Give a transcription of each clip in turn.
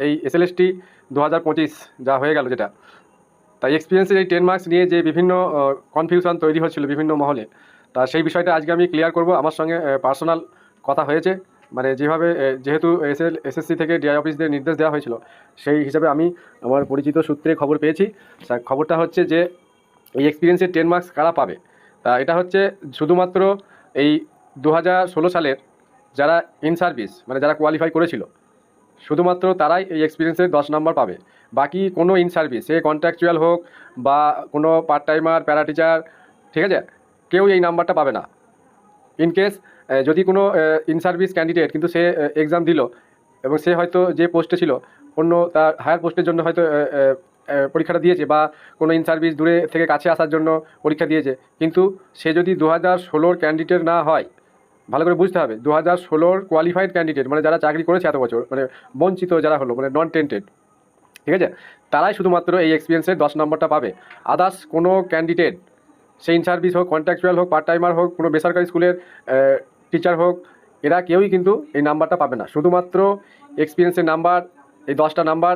এই এসএলএসটি 2025 যা হয়ে গেল যেটা, তাই এক্সপিরিয়েন্সের এই 10 মার্কস নিয়ে যে বিভিন্ন কনফিউশন তৈরি হচ্ছিল বিভিন্ন মহলে, তা সেই বিষয়টা আজকে আমি ক্লিয়ার করব। আমার সঙ্গে পার্সোনাল কথা হয়েছে, মানে যেভাবে যেহেতু এসএসসি থেকে ডিআই অফিসদের নির্দেশ দেওয়া হয়েছিল, সেই হিসাবে আমি আমার পরিচিত সূত্রে খবর পেয়েছি। খবরটা হচ্ছে যে এই এক্সপিরিয়েন্সের 10 মার্কস কারা পাবে, তা এটা হচ্ছে শুধুমাত্র এই 2016 সালের যারা ইন সার্ভিস, মানে যারা কোয়ালিফাই করেছিল, শুধুমাত্র তারাই এই এক্সপিরিয়েন্সের 10 নাম্বার পাবে। বাকি কোনো ইন সার্ভিস, সে কন্ট্রাকচুয়াল হোক বা কোনো পার্ট টাইমার, প্যারা টিচার, ঠিক আছে, কেউ এই নাম্বারটা পাবে না। ইনকেস যদি কোনো ইন সার্ভিস ক্যান্ডিডেট কিন্তু সে এক্সাম দিল এবং সে হয়তো যে পোস্টে ছিল অন্য তার হায়ার পোস্টের জন্য হয়তো পরীক্ষাটা দিয়েছে, বা কোনো ইন সার্ভিস দূরে থেকে কাছে আসার জন্য পরীক্ষা দিয়েছে, কিন্তু সে যদি 2016 ক্যান্ডিডেট না হয়, ভালো করে বুঝতে হবে, 2016 কোয়ালিফাইড ক্যান্ডিডেট মানে যারা চাকরি করেছে এত বছর, মানে বঞ্চিত যারা হলো, মানে নন টেন্টেড, ঠিক আছে, তারাই শুধুমাত্র এই এক্সপিরিয়েন্সের 10 নম্বরটা পাবে। আদার্স কোনো ক্যান্ডিডেট, সে ইন সার্ভিস হোক, কন্ট্রাকচুয়াল হোক, পার্ট টাইমার হোক, কোনো বেসরকারি স্কুলের টিচার হোক, এরা কেউই কিন্তু এই নাম্বারটা পাবে না। শুধুমাত্র এক্সপিরিয়েন্সের নাম্বার, এই 10টা নাম্বার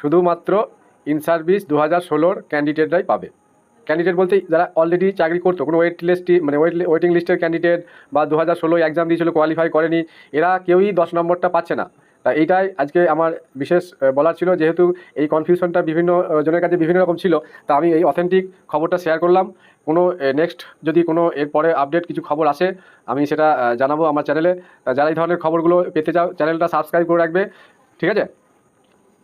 শুধুমাত্র ইন সার্ভিস 2016 ক্যান্ডিডেটরাই পাবে। ক্যান্ডিডেট বলতে যারা অলরেডি চাকরি করতো, কোনো ওয়েটিং লিস্টের ক্যান্ডিডেট বা 2016 এক্সাম দিয়েছিল কোয়ালিফাই করেনি, এরা কেউই 10 নম্বরটা পাচ্ছে না। তা এইটাই আজকে আমার বিশেষ বলার ছিল, যেহেতু এই কনফিউশনটা বিভিন্ন জনের কাছে বিভিন্ন রকম ছিল, তা আমি এই অথেন্টিক খবরটা শেয়ার করলাম। কোনো নেক্সট যদি কোনো এরপরে আপডেট কিছু খবর আসে, আমি সেটা জানাবো আমার চ্যানেলে। যারা এই ধরনের খবরগুলো পেতে চাও, চ্যানেলটা সাবস্ক্রাইব করে রাখবে, ঠিক আছে।